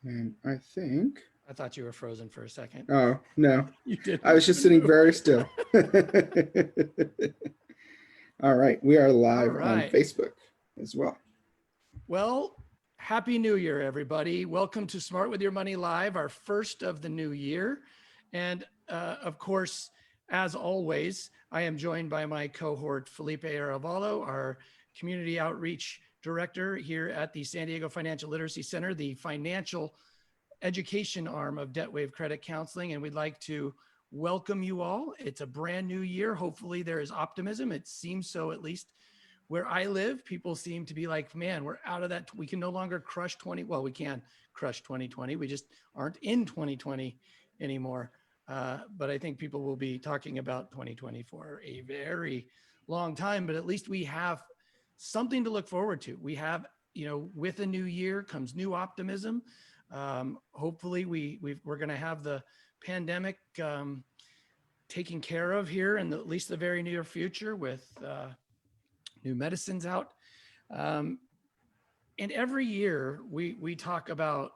And I think, I thought you were frozen for a second. oh, no, You I didn't was just even sitting move. very still. All right, we are All live on right. Facebook as well. Well, Happy New Year, everybody. Welcome to Smart with Your Money Live, our first of the new year. And of course, as always, I am joined by my cohort, Felipe Arevalo, our community outreach director here at the San Diego Financial Literacy Center, the financial education arm of DebtWave Credit Counseling. And we'd like to welcome you all. It's a brand new year. Hopefully there is optimism. It seems so, at least where I live. People seem to be like, man, we're out of that. We can no longer crush 20. Well, we can crush 2020. We just aren't in 2020 anymore. But I think people will be talking about 2020 for a very long time, but at least we have something to look forward to. We have, with a new year comes new optimism. Hopefully we're going to have the pandemic taken care of here in at least the very near future with new medicines out. And every year we talk about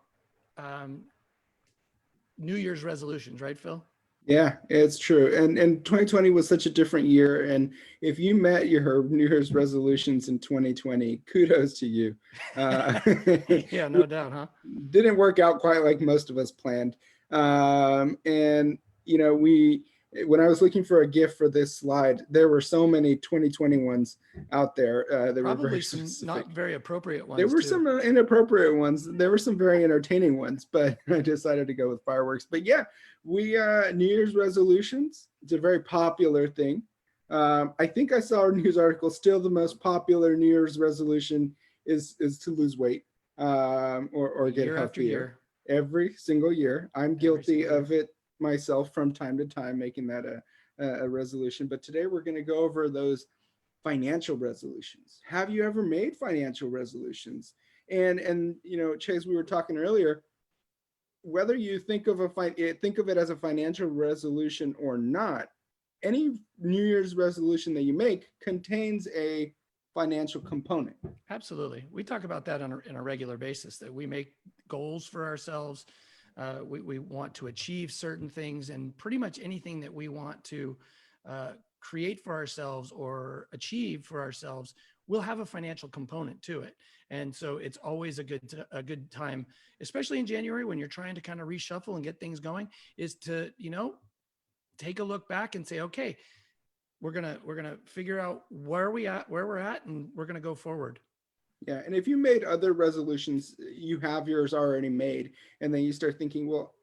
New Year's resolutions, right, Phil? Yeah, it's true. And 2020 was such a different year. And if you met your New Year's resolutions in 2020, kudos to you. Yeah, no doubt, huh? Didn't work out quite like most of us planned. And when I was looking for a gift for this slide, there were so many 2020 ones out there. That were Probably very some specific. not very appropriate ones. There were too. some inappropriate ones. There were some very entertaining ones, but I decided to go with fireworks. But yeah, we New Year's resolutions. It's a very popular thing. I think I saw a news article. Still, the most popular New Year's resolution is to lose weight or get year after healthier. year. Every single year. I'm guilty of it myself from time to time, making that a resolution. But today we're going to go over those financial resolutions. Have you ever made financial resolutions? And Chase, we were talking earlier, whether you think of it as a financial resolution or not, any New Year's resolution that you make contains a financial component. Absolutely. We talk about that on a regular basis, that we make goals for ourselves. We want to achieve certain things, and pretty much anything that we want to create for ourselves or achieve for ourselves will have a financial component to it. And so it's always a good time, especially in January when you're trying to kind of reshuffle and get things going, is to, take a look back and say, okay, we're going to figure out where we're at, and we're going to go forward. Yeah. And if you made other resolutions, you have yours already made, and then you start thinking, well,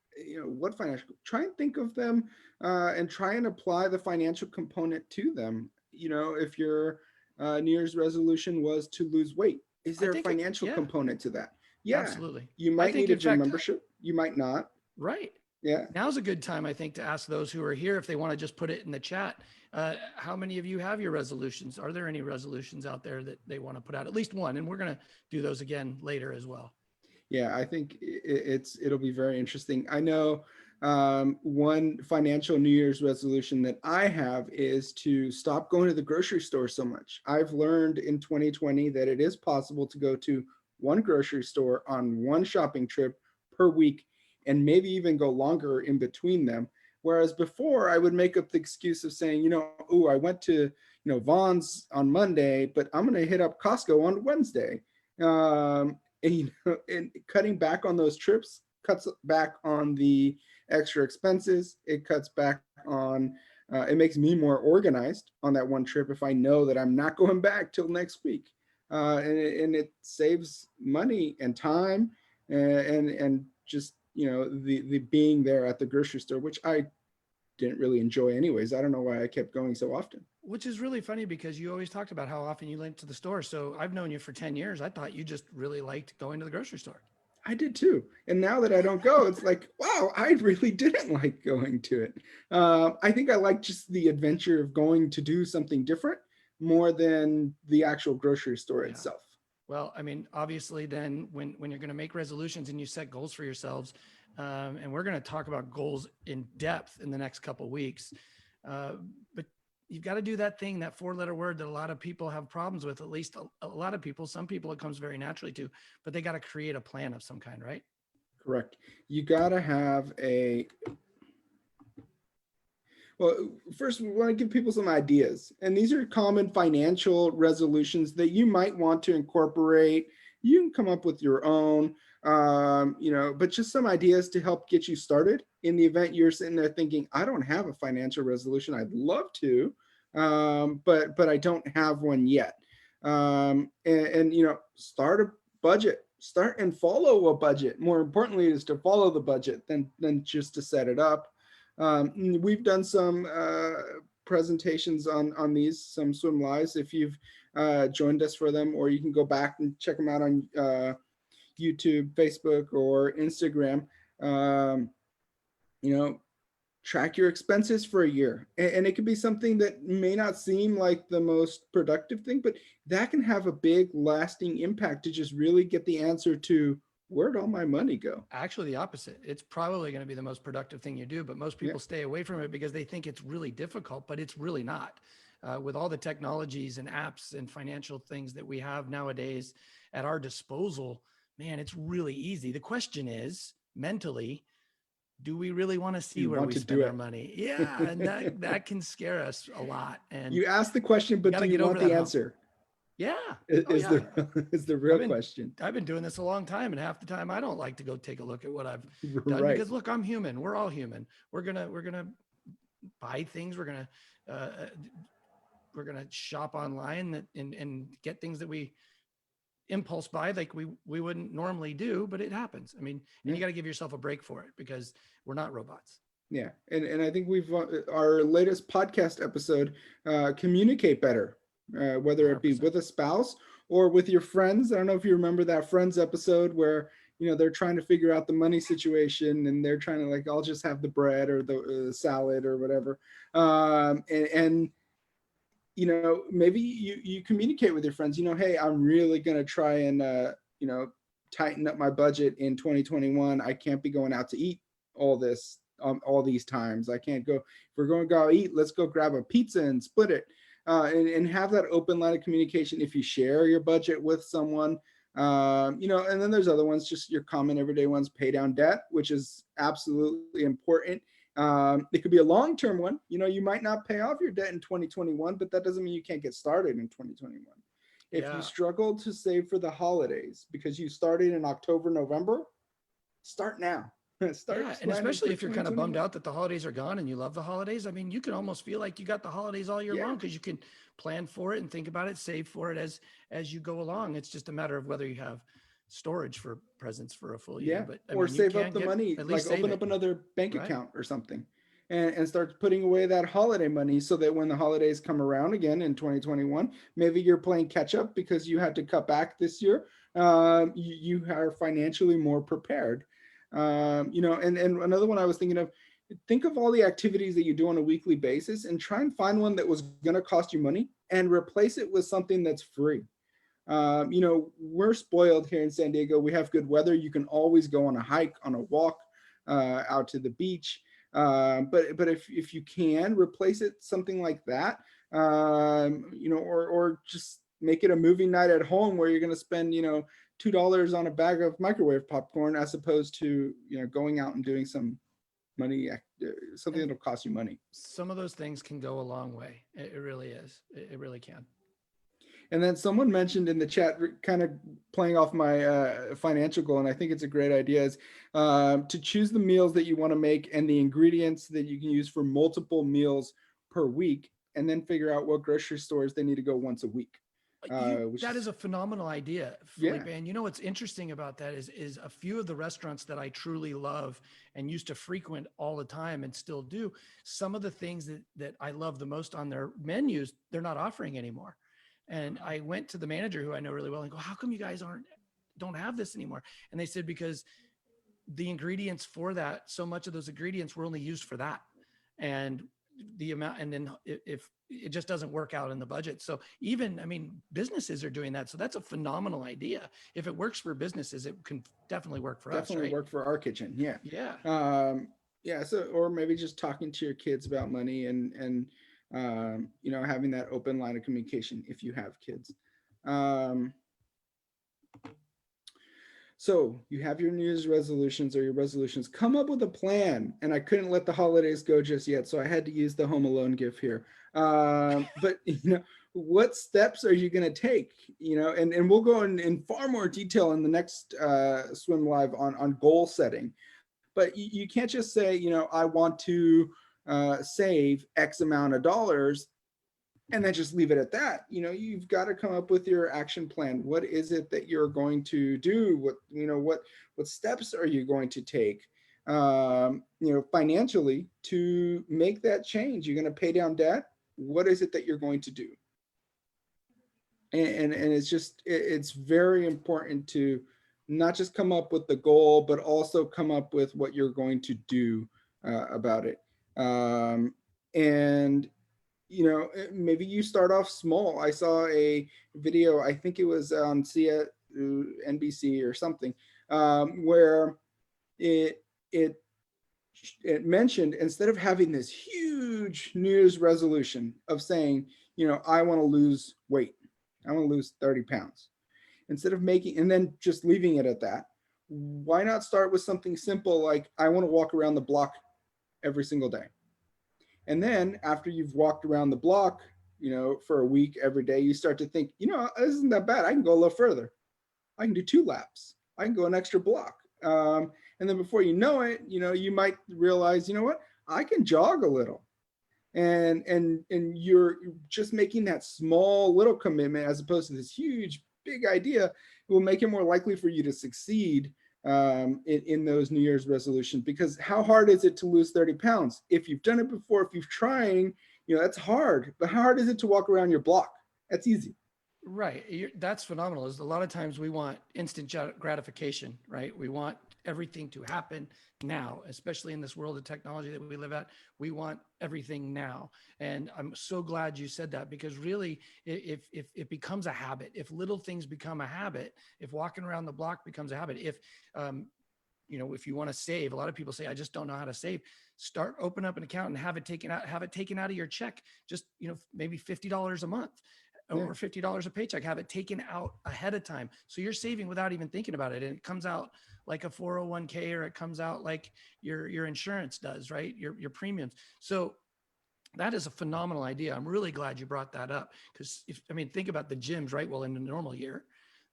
what financial, try and think of them and try and apply the financial component to them. If your New Year's resolution was to lose weight, is there a financial component to that? Yeah, absolutely. You might need a gym membership. You might not. Right. Yeah. Now's a good time, I think, to ask those who are here if they want to just put it in the chat. How many of you have your resolutions? Are there any resolutions out there that they want to put out? At least one, and we're going to do those again later as well. Yeah, I think it'll be very interesting. I know one financial New Year's resolution that I have is to stop going to the grocery store so much. I've learned in 2020 that it is possible to go to one grocery store on one shopping trip per week, and maybe even go longer in between them. Whereas before I would make up the excuse of saying, I went to, Vaughn's on Monday, but I'm going to hit up Costco on Wednesday. And cutting back on those trips cuts back on the extra expenses. It cuts back on, it makes me more organized on that one trip if I know that I'm not going back till next week. And it saves money and time and just, the being there at the grocery store, which I didn't really enjoy anyways. I don't know why I kept going so often. Which is really funny because you always talked about how often you went to the store. So I've known you for 10 years. I thought you just really liked going to the grocery store. I did too. And now that I don't go, it's like, wow, I really didn't like going to it. I think I like just the adventure of going to do something different more than the actual grocery store itself. Well, I mean, obviously then when you're going to make resolutions and you set goals for yourselves, and we're going to talk about goals in depth in the next couple of weeks, but you've got to do that thing, that 4-letter word that a lot of people have problems with, at least a lot of people. Some people it comes very naturally to, but they got to create a plan of some kind, right? Correct. You got to have well, first we want to give people some ideas. And these are common financial resolutions that you might want to incorporate. You can come up with your own, but just some ideas to help get you started in the event you're sitting there thinking, I don't have a financial resolution. I'd love to, but I don't have one yet. Start a budget. Start and follow a budget. More importantly, is to follow the budget than just to set it up. We've done some presentations on these, some SWYM lives. If you've joined us for them, or you can go back and check them out on YouTube, Facebook, or Instagram. Um, Track your expenses for a year, and it could be something that may not seem like the most productive thing, but that can have a big lasting impact to just really get the answer to where'd all my money go. Actually, the opposite. It's probably going to be the most productive thing you do, but most people stay away from it because they think it's really difficult, but it's really not. With all the technologies and apps and financial things that we have nowadays at our disposal, man, it's really easy. The question is, mentally, do we really want to see where we spend our money? Yeah, and that can scare us a lot. And you ask the question, but do you want the answer? Yeah. Is the real question. I've been doing this a long time, and half the time I don't like to go take a look at what I've done Right. because look, I'm human. We're all human. We're gonna buy things. We're gonna shop online and get things that we impulse buy like we wouldn't normally do, but it happens. I mean, and you got to give yourself a break for it because we're not robots. Yeah, and I think our latest podcast episode, communicate better, whether it be 100%. With a spouse or with your friends. I don't know if you remember that Friends episode where they're trying to figure out the money situation, and they're trying to like, I'll just have the bread or the salad or whatever, and maybe you communicate with your friends. Hey, I'm really gonna try and tighten up my budget in 2021. I can't be going out to eat all these times. I can't go. If we're going to go eat, let's go grab a pizza and split it, and have that open line of communication. If you share your budget with someone, and then there's other ones, just your common everyday ones. Pay down debt, which is absolutely important. It could be a long-term one. You might not pay off your debt in 2021, but that doesn't mean you can't get started in 2021. If you struggle to save for the holidays because you started in October, November, start now. And especially if you're kind of bummed out that the holidays are gone and you love the holidays. I mean, you can almost feel like you got the holidays all year long because you can plan for it and think about it, save for it as you go along. It's just a matter of whether you have storage for presents for a full year. But or save up the money, like open up another bank account or something, and start putting away that holiday money so that when the holidays come around again in 2021, maybe you're playing catch up because you had to cut back this year. You are financially more prepared. And another one I was thinking of, think of all the activities that you do on a weekly basis and try and find one that was going to cost you money and replace it with something that's free. We're spoiled here in San Diego. We have good weather. You can always go on a hike, on a walk, out to the beach. But if you can replace it something like that, or just make it a movie night at home where you're going to spend, $2 on a bag of microwave popcorn as opposed to, going out and doing something that'll cost you money. Some of those things can go a long way. It really is. It really can. And then someone mentioned in the chat, kind of playing off my financial goal, and I think it's a great idea, is to choose the meals that you want to make and the ingredients that you can use for multiple meals per week, and then figure out what grocery stores they need to go once a week. That is a phenomenal idea, Felipe. Yeah. And what's interesting about that is a few of the restaurants that I truly love and used to frequent all the time and still do, some of the things that I love the most on their menus, they're not offering anymore. And I went to the manager who I know really well and go, how come you guys don't have this anymore? And they said, because the ingredients for that, so much of those ingredients were only used for that. And the amount, and then if it just doesn't work out in the budget. So businesses are doing that. So that's a phenomenal idea. If it works for businesses, it can definitely work for us. Definitely work for our kitchen. Yeah. Yeah. So, or maybe just talking to your kids about money and having that open line of communication if you have kids. So you have your New Year's resolutions or your resolutions. Come up with a plan. And I couldn't let the holidays go just yet, so I had to use the Home Alone gif here. But what steps are you going to take? And we'll go in far more detail in the next SWYM Live on goal setting. But you can't just say, I want to save X amount of dollars and then just leave it at that. You've got to come up with your action plan. What is it that you're going to do? What steps are you going to take, financially to make that change? You're going to pay down debt. What is it that you're going to do? And it's very important to not just come up with the goal, but also come up with what you're going to do about it. And maybe you start off small. I saw a video, I think it was on NBC or something, where it mentioned, instead of having this huge New Year's resolution of saying, I want to lose weight, I want to lose 30 pounds, instead of and then just leaving it at that, why not start with something simple like, I want to walk around the block every single day. And then after you've walked around the block, for a week, every day, you start to think, this isn't that bad. I can go a little further. I can do 2 laps. I can go an extra block. And then before you know it, you might realize, what, I can jog a little. And you're just making that small little commitment as opposed to this huge, big idea. It will make it more likely for you to succeed in those New Year's resolutions, because how hard is it to lose 30 pounds? If you've done it before, if you've trying, that's hard, but how hard is it to walk around your block? That's easy. Right. That's phenomenal. Is a lot of times we want instant gratification, right? We want everything to happen now, especially in this world of technology that we live at. We want everything now. And I'm so glad you said that, because really, if it becomes a habit, if little things become a habit, if walking around the block becomes a habit, if you want to save, a lot of people say, I just don't know how to save. Open up an account and have it taken out of your check. Just, maybe $50 a month. Or $50 a paycheck, have it taken out ahead of time. So you're saving without even thinking about it. And it comes out like a 401k, or it comes out like your insurance does, right? Your premiums. So that is a phenomenal idea. I'm really glad you brought that up, because think about the gyms, right? Well, in a normal year,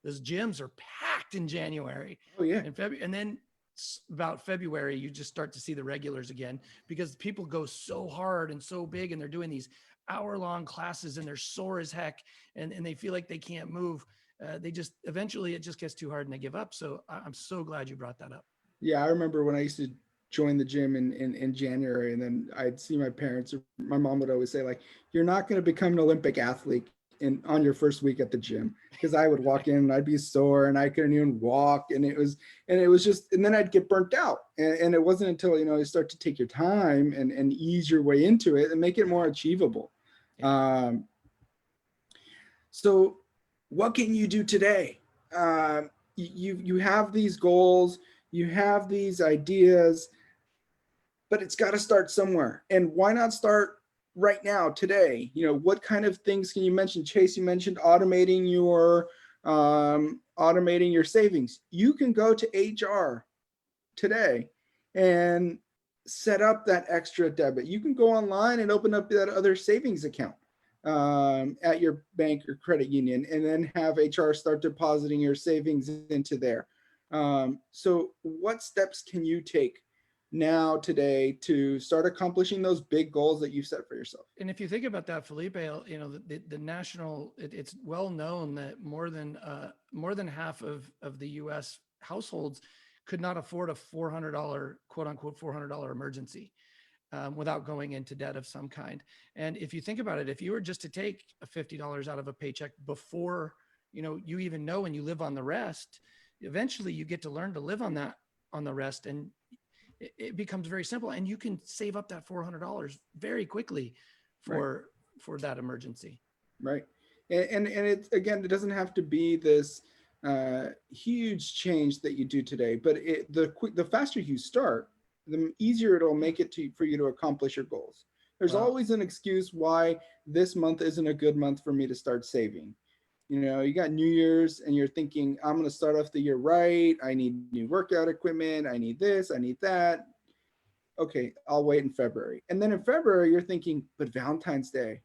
those gyms are packed in January. Oh yeah. In February, and then about February, you just start to see the regulars again, because people go so hard and so big, and they're doing these hour-long classes, and they're sore as heck, and they feel like they can't move. Eventually it just gets too hard and they give up. So I'm so glad you brought that up. Yeah, I remember when I used to join the gym in January, and then I'd see my parents, or my mom would always say, like, you're not going to become an Olympic athlete on your first week at the gym, because I would walk in and I'd be sore and I couldn't even walk, and it was just, and then I'd get burnt out, and it wasn't until you start to take your time and ease your way into it and make it more achievable. So what can you do today? You have these goals, you have these ideas, but it's got to start somewhere. And why not start right now, today? What kind of things can you mention? Chase, you mentioned automating your savings. You can go to HR today and set up that extra debit. You can go online and open up that other savings account at your bank or credit union, and then have HR start depositing your savings into there. So what steps can you take now, today, to start accomplishing those big goals that you've set for yourself? And if you think about that, Felipe, the national, it's well known that more than half of the U.S. households could not afford a $400, quote unquote, $400 emergency without going into debt of some kind. And if you think about it, if you were just to take $50 out of a paycheck before, you even know, and you live on the rest, eventually you get to learn to live on the rest. And it becomes very simple, and you can save up that $400 very quickly for that emergency. Right. And it's, again, it doesn't have to be this huge change that you do today, but the faster you start, the easier it'll make it for you to accomplish your goals. There's always an excuse why this month isn't a good month for me to start saving. You know, you got New Year's and you're thinking, I'm going to start off the year right. I need new workout equipment. I need this. I need that. Okay, I'll wait in February. And then in February, you're thinking, but Valentine's Day,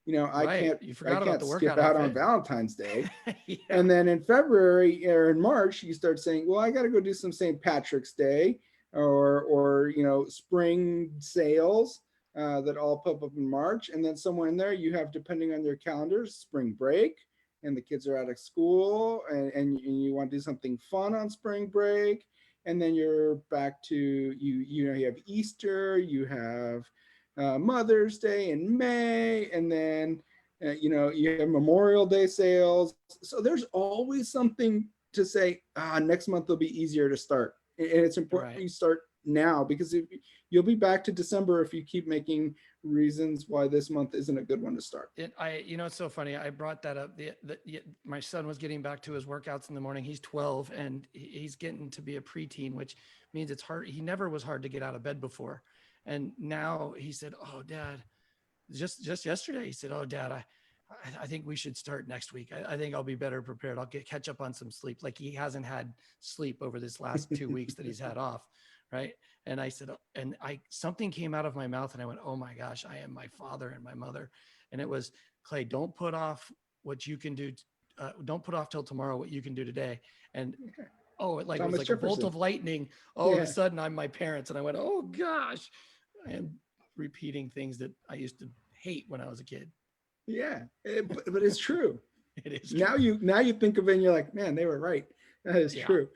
you know, Right. You I forgot about can't the skip workout out on outfit. Valentine's Day. Yeah. And then in February or in March, you start saying, well, I got to go do some St. Patrick's Day or you know, spring sales that all pop up in March. And then somewhere in there, you have, depending on your calendars, spring break, and the kids are out of school, and you want to do something fun on spring break. And then you're back to you know, you have Easter, you have Mother's Day in May, and then you know, you have Memorial Day sales. So there's always something to say, next month will be easier to start. And it's important you start now, because if you'll be back to December if you keep making reasons why this month isn't a good one to start. You know, it's so funny. I brought that up. My son was getting back to his workouts in the morning. He's 12 and he's getting to be a preteen, which means it's hard. He never was hard to get out of bed before. And now he said, oh, Dad, just yesterday, he said, oh, Dad, I think we should start next week. I think I'll be better prepared. I'll catch up on some sleep. Like he hasn't had sleep over this last 2 weeks that he's had off. Right. And I said, and something came out of my mouth and I went, oh my gosh, I am my father and my mother. And it was, Clay, don't put off what you can do. Don't put off till tomorrow what you can do today. And it was like a bolt of lightning. All of a sudden I'm my parents. And I went, oh gosh, I am repeating things that I used to hate when I was a kid. Yeah, but it's true. It is true. Now you think of it and you're like, man, they were right. That is true.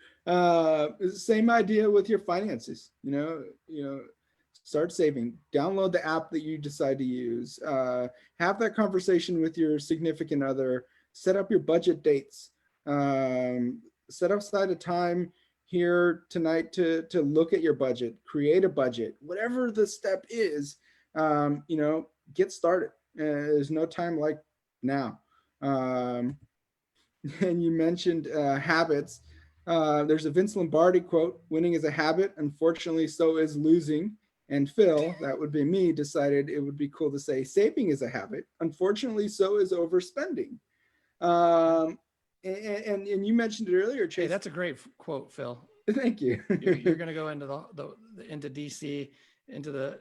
Same idea with your finances. You know, start saving. Download the app that you decide to use. Have that conversation with your significant other. Set up your budget dates. Set aside a time here tonight to look at your budget. Create a budget. Whatever the step is, you know, get started. There's no time like now. And you mentioned habits. There's a Vince Lombardi quote, winning is a habit. Unfortunately, so is losing. And Phil, that would be me, decided it would be cool to say saving is a habit. Unfortunately, so is overspending. And you mentioned it earlier, Chase. Hey, that's a great quote, Phil. Thank you. You're going to go into into DC, into the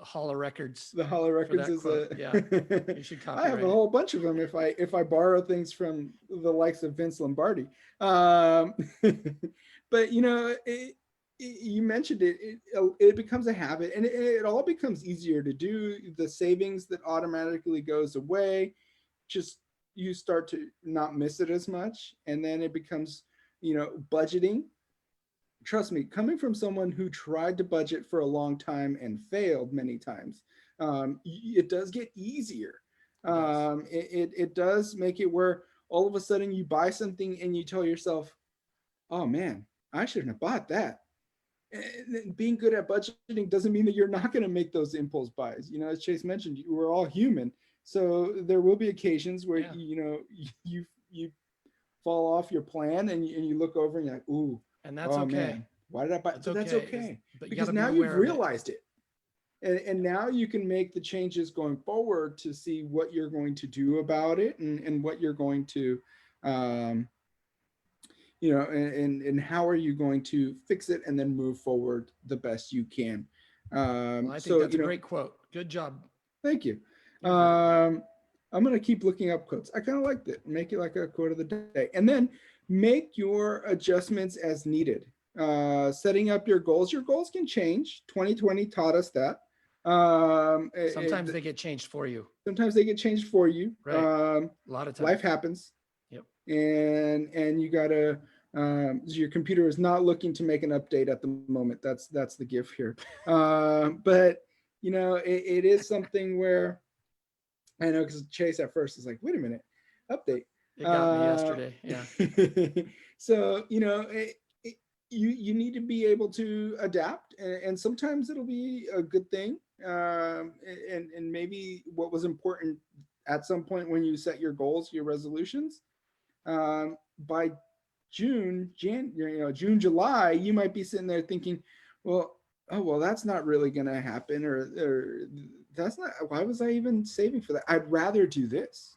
Hall of Records. The Hall of Records is you should copyright. I have a whole bunch of them if I borrow things from the likes of Vince Lombardi. But you know, you mentioned it becomes a habit, and it all becomes easier to do. The savings that automatically goes away, just you start to not miss it as much, and then it becomes, you know, budgeting. Trust me, coming from someone who tried to budget for a long time and failed many times, it does get easier. It does make it where all of a sudden you buy something and you tell yourself, oh man, I shouldn't have bought that. And being good at budgeting doesn't mean that you're not going to make those impulse buys. You know, as Chase mentioned, we're all human. So there will be occasions where, you know, you fall off your plan and you look over and you're like, ooh, and that's okay. Man, why did I buy? That's okay. Because now you've realized it. And now you can make the changes going forward to see what you're going to do about it and what you're going to, you know, and how are you going to fix it and then move forward the best you can. Well, I think that's a great quote. Good job. Thank you. I'm going to keep looking up quotes. I kind of liked it. Make it like a quote of the day. And then make your adjustments as needed. Setting up your goals. Your goals can change. 2020 taught us that. Sometimes they get changed for you. Sometimes they get changed for you. Right. A lot of times. Life happens. Yep. And you gotta. Your computer is not looking to make an update at the moment. That's the gift here. But you know, it is something where I know, because Chase at first is like, wait a minute, update. It got me yesterday. Yeah. So, you know, you need to be able to adapt, and sometimes it'll be a good thing. And maybe what was important at some point when you set your goals, your resolutions, by June, July, you might be sitting there thinking, well, that's not really going to happen, or that's not, why was I even saving for that? I'd rather do this.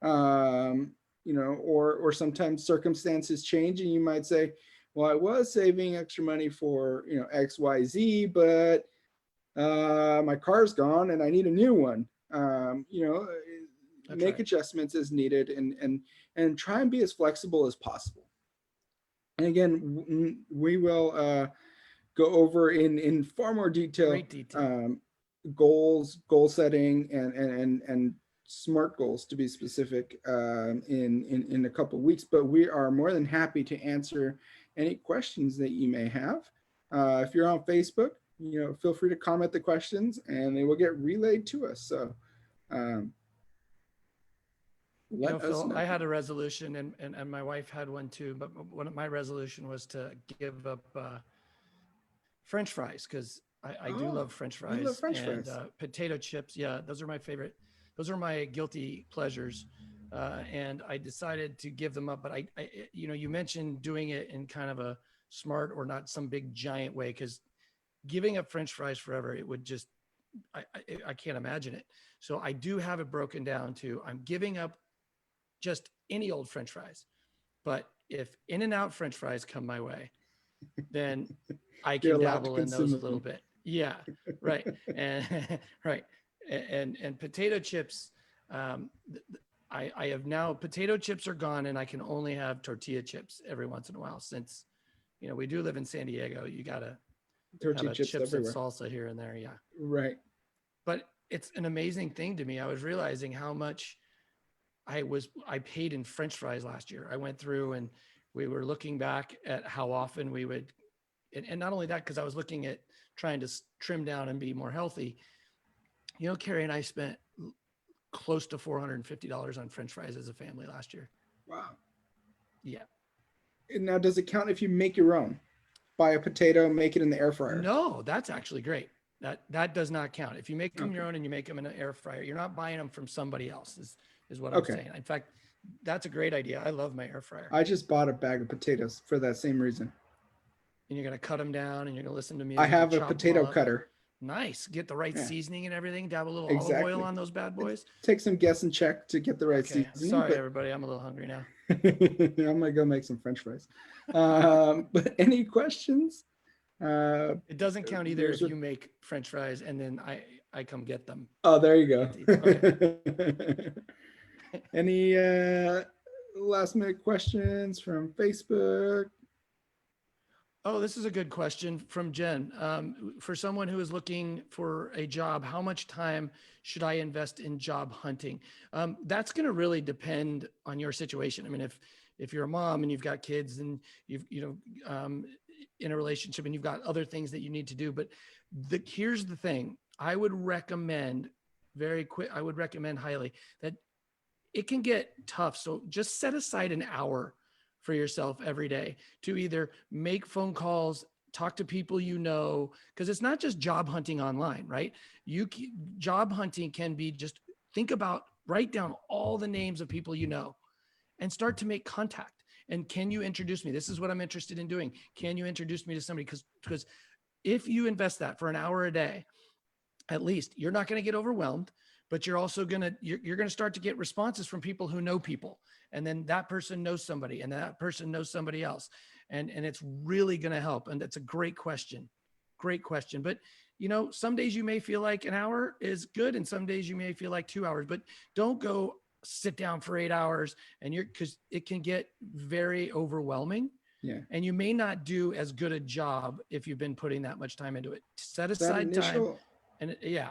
or sometimes circumstances change and you might say, well, I was saving extra money for, XYZ, but my car's gone and I need a new one. That's Make right. adjustments as needed and try and be as flexible as possible. And again, we will go over in far more detail, Great detail. goal setting and SMART goals, to be specific, in a couple of weeks. But we are more than happy to answer any questions that you may have. If you're on Facebook, feel free to comment the questions and they will get relayed to us. So let us Phil, know. I had a resolution and my wife had one too, but one of my resolution was to give up French fries, because I do love French fries. You love French and fries. Potato chips. Yeah, those are my favorite. Those are my guilty pleasures. And I decided to give them up. But you mentioned doing it in kind of a smart or not some big giant way, because giving up French fries forever, it would just, I can't imagine it. So I do have it broken down to, I'm giving up just any old French fries. But if In-N-Out French fries come my way, then I You're can allowed to dabble in those a consume little them. bit. Yeah, right. And right. And potato chips, I have now, potato chips are gone and I can only have tortilla chips every once in a while, since, we do live in San Diego. You got to have Tortilla a chips chips and everywhere. salsa here and there. Yeah. Right. But it's an amazing thing to me. I was realizing how much I paid in French fries last year. I went through and we were looking back at how often we would, and not only that, because I was looking at trying to trim down and be more healthy. Carrie and I spent close to $450 on French fries as a family last year. Wow. Yeah. And now, does it count if you make your own? Buy a potato, make it in the air fryer. No, that's actually great. That does not count. If you make them your Okay. own and you make them in an air fryer, you're not buying them from somebody else, is what I'm Okay. saying. In fact, that's a great idea. I love my air fryer. I just bought a bag of potatoes for that same reason. And you're going to cut them down and you're going to listen to I music and have a chop them all potato up. cutter. Nice. Get the right Yeah, seasoning and everything. Dab a little olive oil exactly. on those bad It boys. takes some guess and check to get the right Okay. seasoning. Sorry, but everybody. I'm a little hungry now. I'm gonna go make some French fries. But any questions? It doesn't count either if There's a- you make French fries and then I come get them. Oh, there you go. Okay. Any last minute questions from Facebook? Oh, this is a good question from Jen. For someone who is looking for a job, how much time should I invest in job hunting? That's going to really depend on your situation. I mean, if you're a mom and you've got kids and you've in a relationship and you've got other things that you need to do, but here's the thing: I would recommend highly that it can get tough. So just set aside an hour for yourself every day to either make phone calls, talk to people, because it's not just job hunting online, right? Job hunting can be just write down all the names of people and start to make contact. And can you introduce me? This is what I'm interested in doing. Can you introduce me to somebody? Because if you invest that for an hour a day, at least, you're not going to get overwhelmed, but you're also you're going to start to get responses from people who know people. And then that person knows somebody and that person knows somebody else. And it's really going to help. And that's a great question. Great question. But some days you may feel like an hour is good. And some days you may feel like 2 hours, but don't go sit down for 8 hours because it can get very overwhelming. Yeah. And you may not do as good a job if you've been putting that much time into it. Set aside time. And yeah,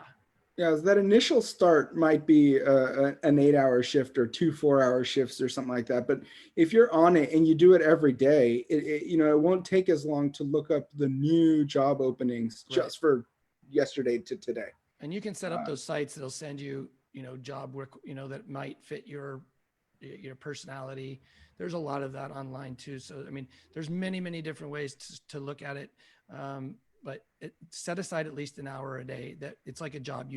that initial start might be an 8-hour shift or 2 4-hour shifts or something like that. But if you're on it and you do it every day, it won't take as long to look up the new job openings just for yesterday to today. And you can set up those sites that'll send you, job work, that might fit your personality. There's a lot of that online too. So, I mean, there's many, many different ways to look at it. But set aside at least an hour a day that it's like a job.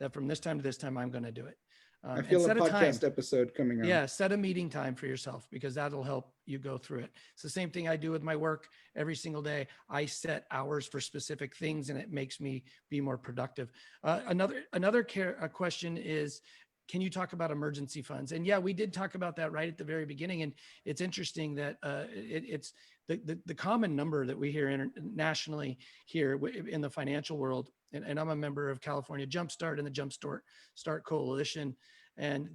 That from this time to this time, I'm going to do it. I feel a podcast episode coming on. Yeah, set a meeting time for yourself because that'll help you go through it. It's the same thing I do with my work every single day. I set hours for specific things and it makes me be more productive. Another question is, can you talk about emergency funds? And yeah, we did talk about that right at the very beginning. And it's interesting that it's the common number that we hear nationally here in the financial world. And I'm a member of California Jumpstart and the Jumpstart Coalition. And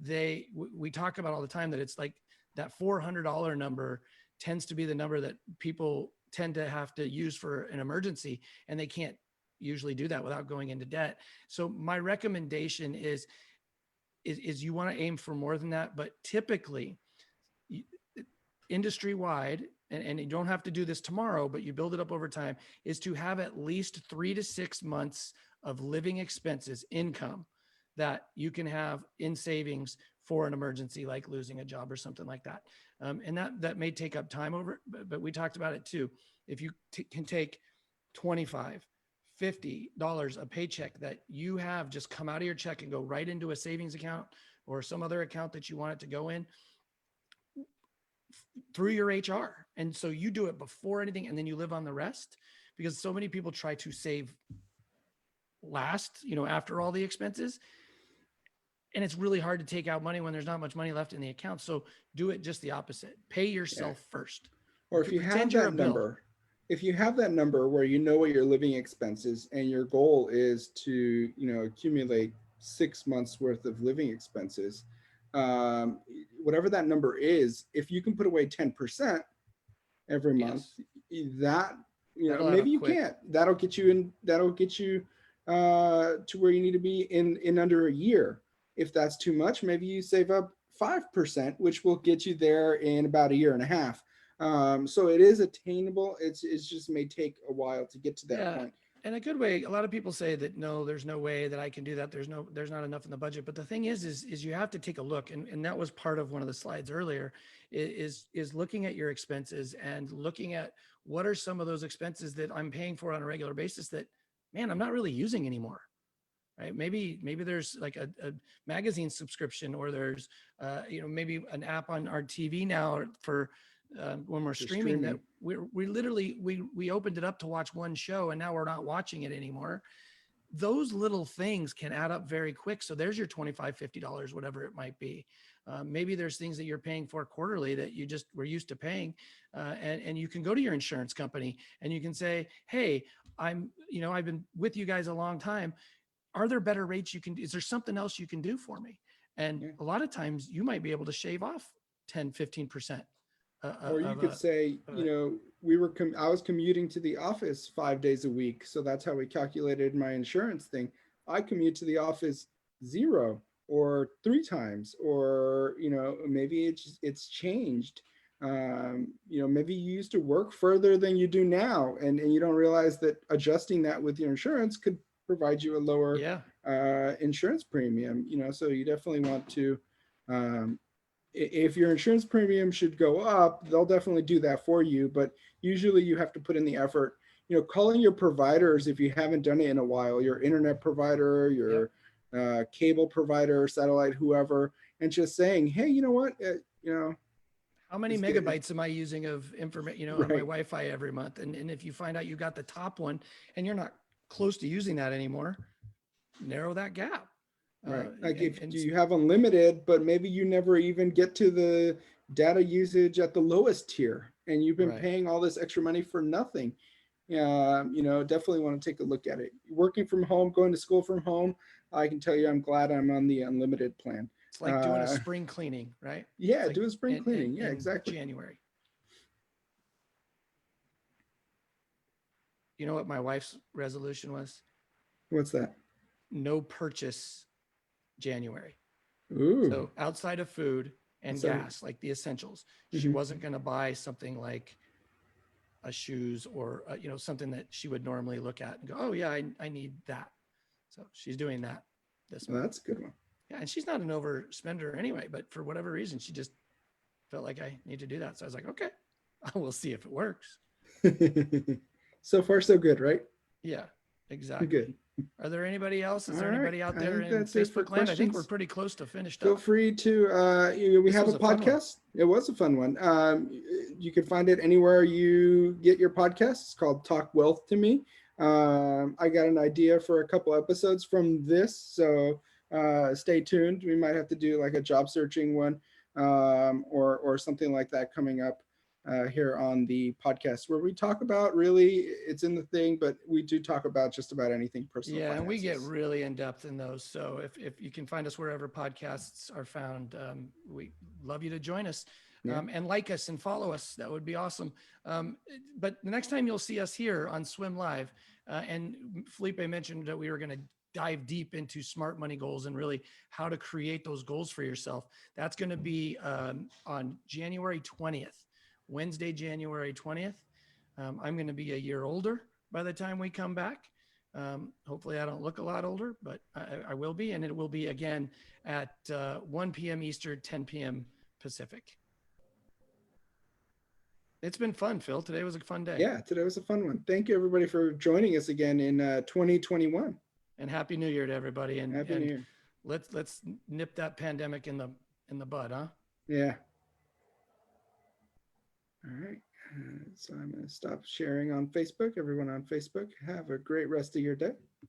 we talk about all the time that it's like that $400 number tends to be the number that people tend to have to use for an emergency, and they can't usually do that without going into debt. So my recommendation is you want to aim for more than that, but typically industry wide, and you don't have to do this tomorrow, but you build it up over time, is to have at least 3 to 6 months of living expenses income that you can have in savings for an emergency, like losing a job or something like that. And that may take up time but we talked about it too. If you can take $25, $50 a paycheck that you have just come out of your check and go right into a savings account or some other account that you want it to go in through your HR. And so you do it before anything, and then you live on the rest, because so many people try to save last, after all the expenses. And it's really hard to take out money when there's not much money left in the account. So do it just the opposite. Pay yourself first. Or if you have that number, where you know what your living expenses, and your goal is to, accumulate 6 months worth of living expenses, whatever that number is, if you can put away 10% every month, that, maybe you can't, that'll get you to where you need to be in under a year. If that's too much, maybe you save up 5%, which will get you there in about a year and a half. So it is attainable. It's just may take a while to get to that point. And a good way, a lot of people say that, no, there's no way that I can do that. There's not enough in the budget. But the thing is you have to take a look. And that was part of one of the slides earlier, is looking at your expenses and looking at what are some of those expenses that I'm paying for on a regular basis that, man, I'm not really using anymore. Right? Maybe there's like a magazine subscription, or there's, maybe an app on our TV now for when we're streaming that we literally opened it up to watch one show, and now we're not watching it anymore. Those little things can add up very quick. So there's your $25, $50, whatever it might be. Maybe there's things that you're paying for quarterly that you just were used to paying. And you can go to your insurance company and you can say, hey, I've been with you guys a long time. Are there better rates is there something else you can do for me? And a lot of times you might be able to shave off 10, 15%. Or you could say, I was commuting to the office 5 days a week. So that's how we calculated my insurance thing. I commute to the office 0 or 3 times, or, maybe it's changed. Maybe you used to work further than you do now, and you don't realize that adjusting that with your insurance could provide you a lower insurance premium, so you definitely want to, if your insurance premium should go up, they'll definitely do that for you. But usually you have to put in the effort, calling your providers if you haven't done it in a while, your internet provider, your cable provider, satellite, whoever, and just saying, hey, you know what, how many megabytes am I using of information, on my Wi-Fi every month? And if you find out you got the top one and you're not close to using that anymore, narrow that gap. Right. Like do you have unlimited, but maybe you never even get to the data usage at the lowest tier, and you've been paying all this extra money for nothing. Definitely want to take a look at it. Working from home, going to school from home, I can tell you I'm glad I'm on the unlimited plan. It's like doing a spring cleaning, right? Yeah, like doing spring cleaning. Yeah, exactly. January. You know what my wife's resolution was? What's that? No purchase January. Ooh. So outside of food and gas, like the essentials, she wasn't going to buy something like a shoes or something that she would normally look at and go, oh yeah, I need that. So she's doing that this month. That's a good one. Yeah, and she's not an overspender anyway, but for whatever reason, she just felt like I need to do that. So I was like, okay, we'll see if it works. So far, so good, right? Yeah, exactly. Good. Are there anybody else? Is there anybody out there in that's it for Facebook land? I think questions. we're pretty close to finished Feel up. free to, we have a podcast. It was a fun one. You can find it anywhere you get your podcasts. It's called Talk Wealth to Me. I got an idea for a couple episodes from this, so stay tuned. We might have to do like a job searching one, or something like that coming up here on the podcast, where we talk about, really, it's in the thing, but we do talk about just about anything personal Yeah, and we get finances. really in depth in those. So if you can find us wherever podcasts are found, we love you to join us, Yeah. and like us and follow us. That would be awesome. But the next time you'll see us here on SWYM Live, and Felipe mentioned that we were going to dive deep into smart money goals and really how to create those goals for yourself. That's going to be on January 20th, Wednesday, January 20th. I'm going to be a year older by the time we come back. Hopefully I don't look a lot older, but I will be. And it will be again at 1 p.m. Eastern, 10 p.m. Pacific. It's been fun, Phil. Today was a fun day. Yeah, today was a fun one. Thank you, everybody, for joining us again in 2021. And Happy New Year to everybody. Happy New Year. Let's nip that pandemic in the bud, huh? Yeah. All right. So I'm going to stop sharing on Facebook. Everyone on Facebook, have a great rest of your day.